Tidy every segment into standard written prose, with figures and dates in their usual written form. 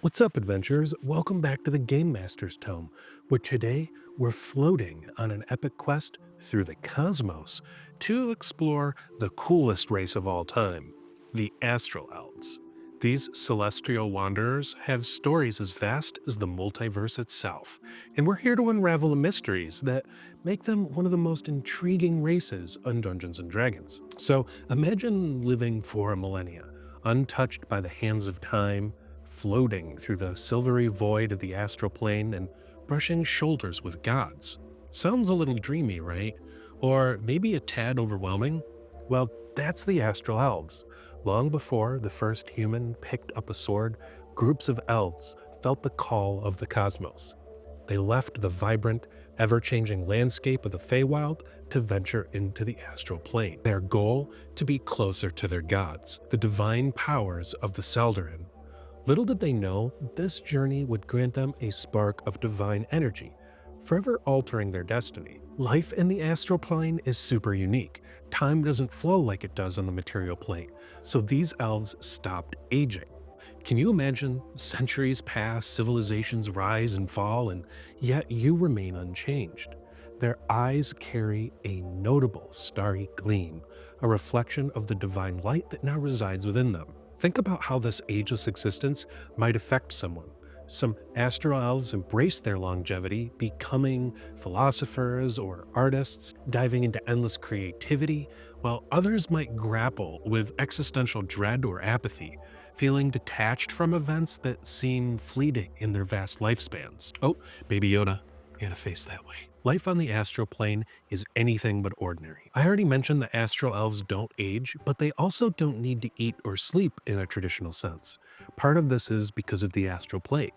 What's up, adventurers? Welcome back to the Game Master's Tome, where today we're floating on an epic quest through the cosmos to explore the coolest race of all time, the Astral Elves. These celestial wanderers have stories as vast as the multiverse itself, and we're here to unravel the mysteries that make them one of the most intriguing races on Dungeons and Dragons. So imagine living for a millennia, untouched by the hands of time, floating through the silvery void of the astral plane and brushing shoulders with gods. Sounds a little dreamy, right? Or maybe a tad overwhelming? Well, that's the Astral Elves. Long before the first human picked up a sword, groups of elves felt the call of the cosmos. They left the vibrant, ever-changing landscape of the Feywild to venture into the astral plane. Their goal, to be closer to their gods, the divine powers of the Seldarin. Little did they know, this journey would grant them a spark of divine energy, forever altering their destiny. Life in the astral plane is super unique. Time doesn't flow like it does on the material plane, so these elves stopped aging. Can you imagine? Centuries pass, civilizations rise and fall, and yet you remain unchanged. Their eyes carry a notable starry gleam, a reflection of the divine light that now resides within them. Think about how this ageless existence might affect someone. Some astral elves embrace their longevity, becoming philosophers or artists, diving into endless creativity, while others might grapple with existential dread or apathy, feeling detached from events that seem fleeting in their vast lifespans. Oh, Baby Yoda, you gotta face that way. Life on the astral plane is anything but ordinary. I already mentioned the astral elves don't age, but they also don't need to eat or sleep in a traditional sense. Part of this is because of the astral plane.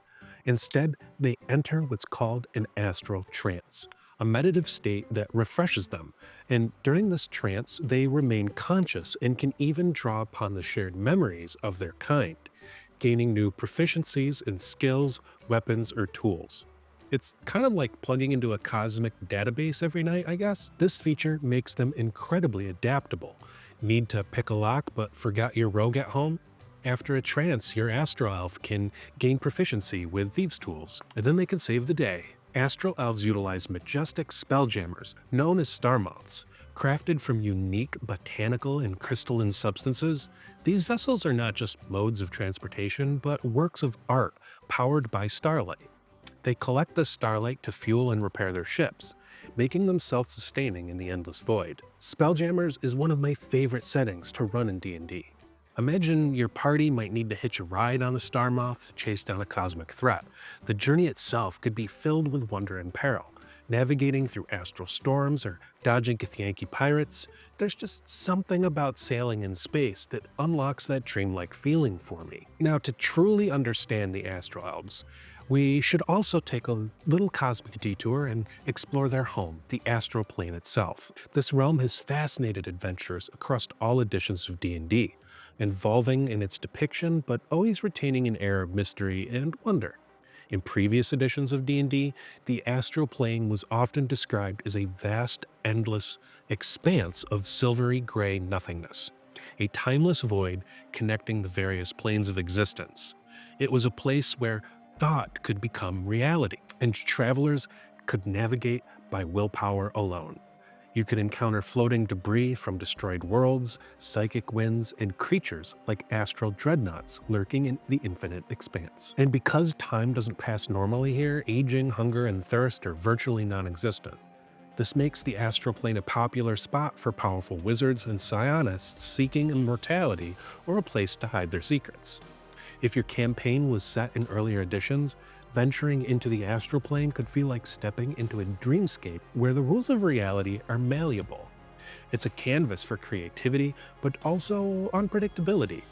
Instead, they enter what's called an astral trance, a meditative state that refreshes them. And during this trance, they remain conscious and can even draw upon the shared memories of their kind, gaining new proficiencies in skills, weapons, or tools. It's kind of like plugging into a cosmic database every night, I guess. This feature makes them incredibly adaptable. Need to pick a lock but forgot your rogue at home? After a trance, your Astral Elf can gain proficiency with thieves' tools, and then they can save the day. Astral Elves utilize majestic spelljammers, known as star moths. Crafted from unique botanical and crystalline substances, these vessels are not just modes of transportation, but works of art powered by starlight. They collect the starlight to fuel and repair their ships, making them self-sustaining in the endless void. Spelljammers is one of my favorite settings to run in D&D. Imagine your party might need to hitch a ride on a star moth to chase down a cosmic threat. The journey itself could be filled with wonder and peril. Navigating through astral storms or dodging Githyanki pirates, there's just something about sailing in space that unlocks that dreamlike feeling for me. Now, to truly understand the Astral Elves, we should also take a little cosmic detour and explore their home, the astral plane itself. This realm has fascinated adventurers across all editions of D&D, involving in its depiction but always retaining an air of mystery and wonder. In previous editions of D&D, the astral plane was often described as a vast, endless expanse of silvery gray nothingness, a timeless void connecting the various planes of existence. It was a place where thought could become reality, and travelers could navigate by willpower alone. You could encounter floating debris from destroyed worlds, psychic winds, and creatures like astral dreadnoughts lurking in the infinite expanse. And because time doesn't pass normally here, aging, hunger, and thirst are virtually non-existent. This makes the astral plane a popular spot for powerful wizards and psionists seeking immortality or a place to hide their secrets. If your campaign was set in earlier editions, venturing into the astral plane could feel like stepping into a dreamscape where the rules of reality are malleable. It's a canvas for creativity, but also unpredictability.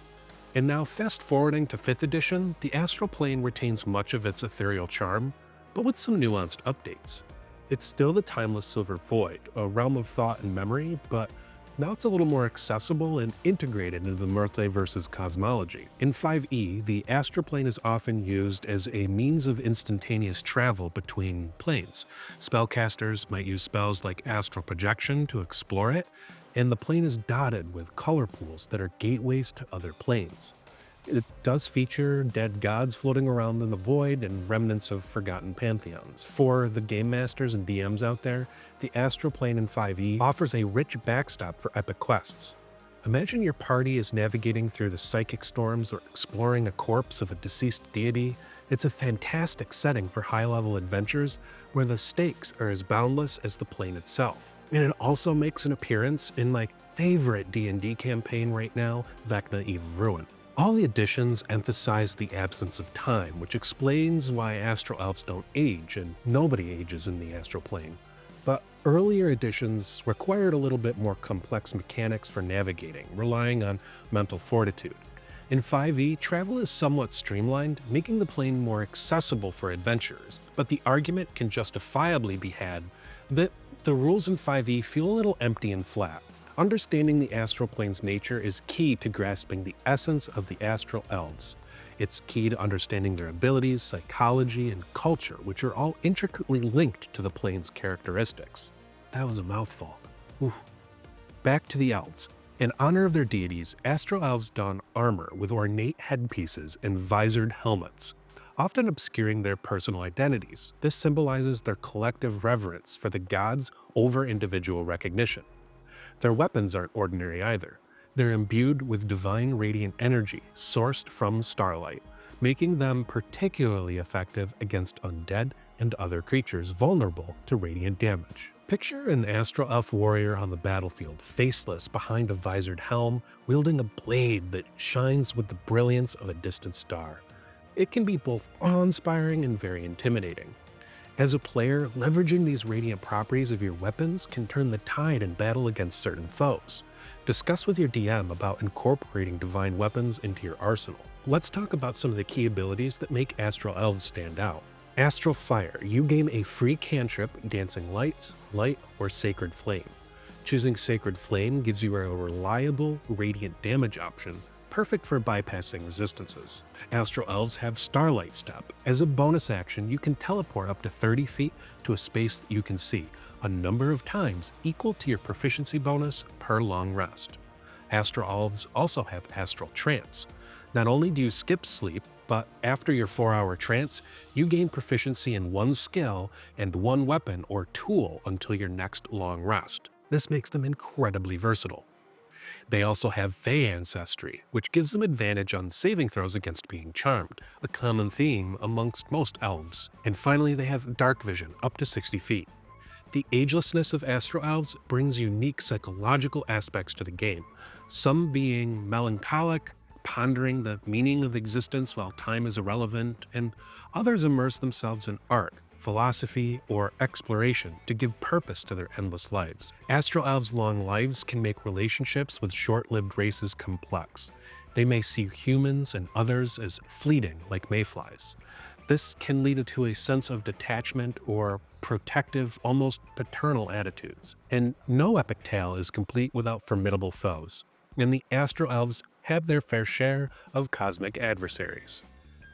And now fast forwarding to 5th edition, the astral plane retains much of its ethereal charm, but with some nuanced updates. It's still the timeless silver void, a realm of thought and memory, but now it's a little more accessible and integrated into the multiverse's cosmology. In 5e, the astral plane is often used as a means of instantaneous travel between planes. Spellcasters might use spells like astral projection to explore it, and the plane is dotted with color pools that are gateways to other planes. It does feature dead gods floating around in the void and remnants of forgotten pantheons. For the game masters and DMs out there, the Astral Plane in 5e offers a rich backstop for epic quests. Imagine your party is navigating through the psychic storms or exploring a corpse of a deceased deity. It's a fantastic setting for high-level adventures where the stakes are as boundless as the plane itself. And it also makes an appearance in my favorite D&D campaign right now, Vecna Eve of Ruin. All the additions emphasize the absence of time, which explains why Astral Elves don't age, and nobody ages in the Astral Plane. But earlier editions required a little bit more complex mechanics for navigating, relying on mental fortitude. In 5e, travel is somewhat streamlined, making the plane more accessible for adventurers, but the argument can justifiably be had that the rules in 5e feel a little empty and flat. Understanding the Astral Plane's nature is key to grasping the essence of the Astral Elves. It's key to understanding their abilities, psychology, and culture, which are all intricately linked to the plane's characteristics. That was a mouthful. Ooh. Back to the Elves. In honor of their deities, Astral Elves don armor with ornate headpieces and visored helmets, often obscuring their personal identities. This symbolizes their collective reverence for the gods over individual recognition. Their weapons aren't ordinary either. They're imbued with divine radiant energy sourced from starlight, making them particularly effective against undead and other creatures vulnerable to radiant damage. Picture an Astral Elf warrior on the battlefield, faceless behind a visored helm, wielding a blade that shines with the brilliance of a distant star. It can be both awe-inspiring and very intimidating. As a player, leveraging these radiant properties of your weapons can turn the tide in battle against certain foes. Discuss with your DM about incorporating divine weapons into your arsenal. Let's talk about some of the key abilities that make Astral Elves stand out. Astral Fire. You gain a free cantrip, Dancing Lights, Light, or Sacred Flame. Choosing Sacred Flame gives you a reliable, radiant damage option, perfect for bypassing resistances. Astral Elves have Starlight Step. As a bonus action, you can teleport up to 30 feet to a space that you can see, a number of times equal to your proficiency bonus per long rest. Astral Elves also have Astral Trance. Not only do you skip sleep, but after your 4-hour trance, you gain proficiency in one skill and one weapon or tool until your next long rest. This makes them incredibly versatile. They also have Fey Ancestry, which gives them advantage on saving throws against being charmed, a common theme amongst most elves. And finally, they have Dark Vision, up to 60 feet. The agelessness of Astral Elves brings unique psychological aspects to the game, some being melancholic, pondering the meaning of existence while time is irrelevant, and others immerse themselves in art, philosophy, or exploration to give purpose to their endless lives. Astral Elves' long lives can make relationships with short-lived races complex. They may see humans and others as fleeting, like mayflies. This can lead to a sense of detachment or protective, almost paternal attitudes. And no epic tale is complete without formidable foes, and the Astral Elves have their fair share of cosmic adversaries.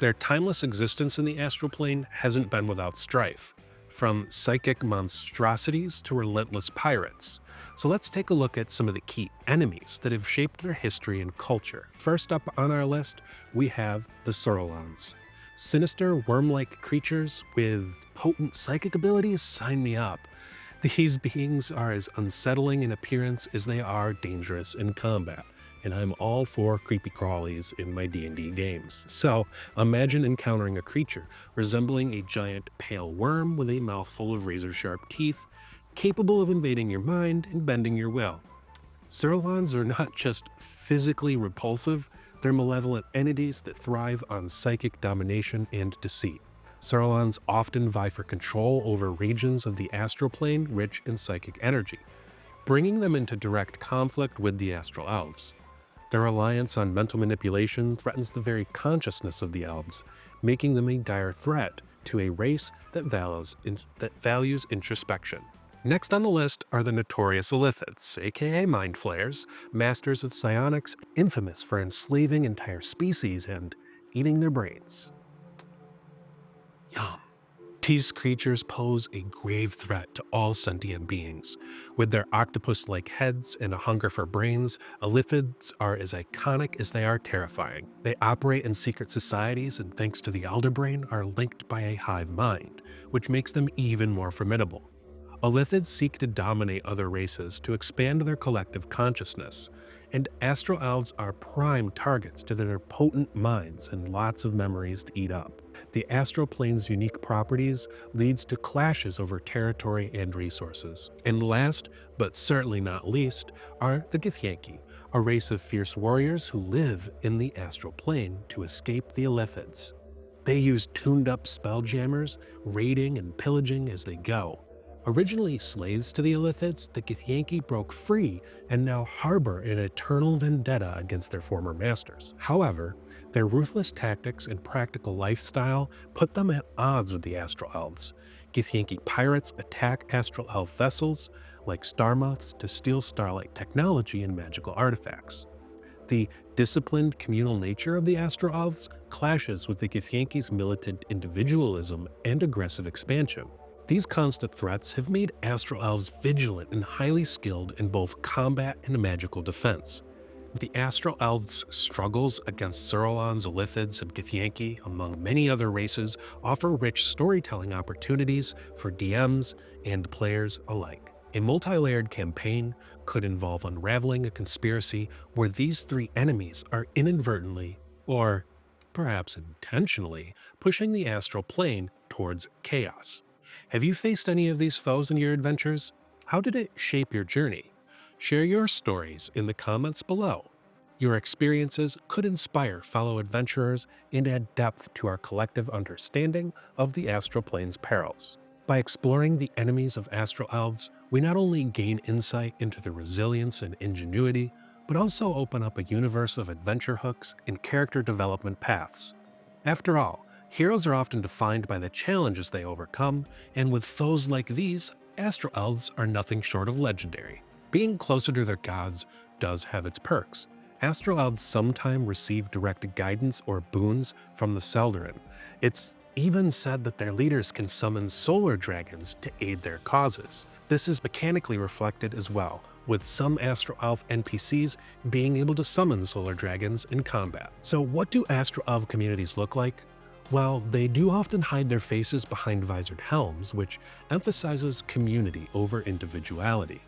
Their timeless existence in the Astral Plane hasn't been without strife, from psychic monstrosities to relentless pirates. So let's take a look at some of the key enemies that have shaped their history and culture. First up on our list, we have the Sorolans. Sinister, worm-like creatures with potent psychic abilities? Sign me up. These beings are as unsettling in appearance as they are dangerous in combat, and I'm all for creepy crawlies in my D&D games. So imagine encountering a creature resembling a giant pale worm with a mouthful of razor-sharp teeth, capable of invading your mind and bending your will. Sorolans are not just physically repulsive, they're malevolent entities that thrive on psychic domination and deceit. Sorolans often vie for control over regions of the Astral Plane rich in psychic energy, bringing them into direct conflict with the Astral Elves. Their reliance on mental manipulation threatens the very consciousness of the Elves, making them a dire threat to a race that values introspection. Next on the list are the notorious Illithids, aka Mind Flayers, masters of psionics, infamous for enslaving entire species and eating their brains. Yum. These creatures pose a grave threat to all sentient beings. With their octopus-like heads and a hunger for brains, Eliphids are as iconic as they are terrifying. They operate in secret societies and thanks to the Elder Brain are linked by a hive mind, which makes them even more formidable. Elithids seek to dominate other races to expand their collective consciousness, and Astral Elves are prime targets to their potent minds and lots of memories to eat up. The Astral Plane's unique properties leads to clashes over territory and resources. And last, but certainly not least, are the Githyanki, a race of fierce warriors who live in the Astral Plane to escape the Eliphids. They use tuned-up spelljammers, raiding and pillaging as they go. Originally slaves to the Elithids, the Githyanki broke free and now harbor an eternal vendetta against their former masters. However, their ruthless tactics and practical lifestyle put them at odds with the Astral Elves. Githyanki pirates attack Astral Elf vessels, like star moths, to steal starlight technology and magical artifacts. The disciplined communal nature of the Astral Elves clashes with the Githyanki's militant individualism and aggressive expansion. These constant threats have made Astral Elves vigilant and highly skilled in both combat and magical defense. The Astral Elves' struggles against Sauron's Elithids and Githyanki, among many other races, offer rich storytelling opportunities for DMs and players alike. A multi-layered campaign could involve unraveling a conspiracy where these three enemies are inadvertently, or perhaps intentionally, pushing the Astral Plane towards chaos. Have you faced any of these foes in your adventures? How did it shape your journey? Share your stories in the comments below. Your experiences could inspire fellow adventurers and add depth to our collective understanding of the Astral Plane's perils. By exploring the enemies of Astral Elves, we not only gain insight into their resilience and ingenuity, but also open up a universe of adventure hooks and character development paths. After all, heroes are often defined by the challenges they overcome, and with foes like these, Astral Elves are nothing short of legendary. Being closer to their gods does have its perks. Astral Elves sometimes receive direct guidance or boons from the Seldarin. It's even said that their leaders can summon solar dragons to aid their causes. This is mechanically reflected as well, with some Astral Elf NPCs being able to summon solar dragons in combat. So what do Astral Elf communities look like? Well, they do often hide their faces behind visored helms, which emphasizes community over individuality.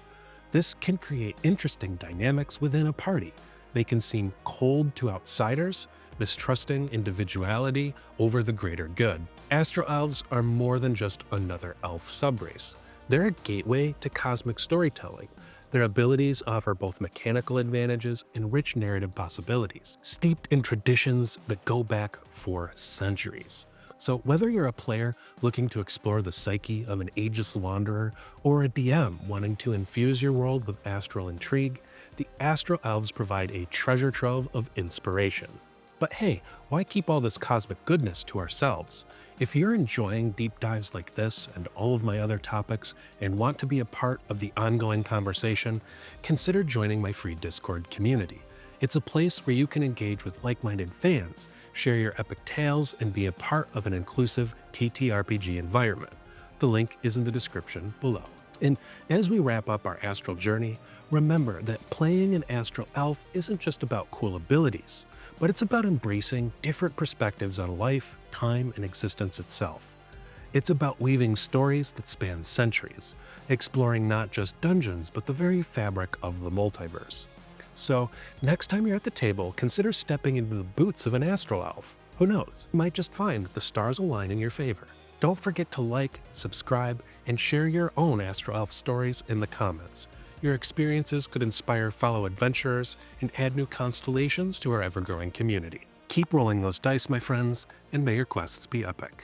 This can create interesting dynamics within a party. They can seem cold to outsiders, mistrusting individuality over the greater good. Astral Elves are more than just another elf subrace. They're a gateway to cosmic storytelling. Their abilities offer both mechanical advantages and rich narrative possibilities, steeped in traditions that go back for centuries. So whether you're a player looking to explore the psyche of an ageless wanderer, or a DM wanting to infuse your world with astral intrigue, the Astral Elves provide a treasure trove of inspiration. But hey, why keep all this cosmic goodness to ourselves? If you're enjoying deep dives like this and all of my other topics and want to be a part of the ongoing conversation, consider joining my free Discord community. It's a place where you can engage with like-minded fans, share your epic tales, and be a part of an inclusive TTRPG environment. The link is in the description below. And as we wrap up our astral journey, remember that playing an Astral Elf isn't just about cool abilities, but it's about embracing different perspectives on life, time, and existence itself. It's about weaving stories that span centuries, exploring not just dungeons, but the very fabric of the multiverse. So, next time you're at the table, consider stepping into the boots of an Astral Elf. Who knows, you might just find that the stars align in your favor. Don't forget to like, subscribe, and share your own Astral Elf stories in the comments. Your experiences could inspire fellow adventurers and add new constellations to our ever-growing community. Keep rolling those dice, my friends, and may your quests be epic.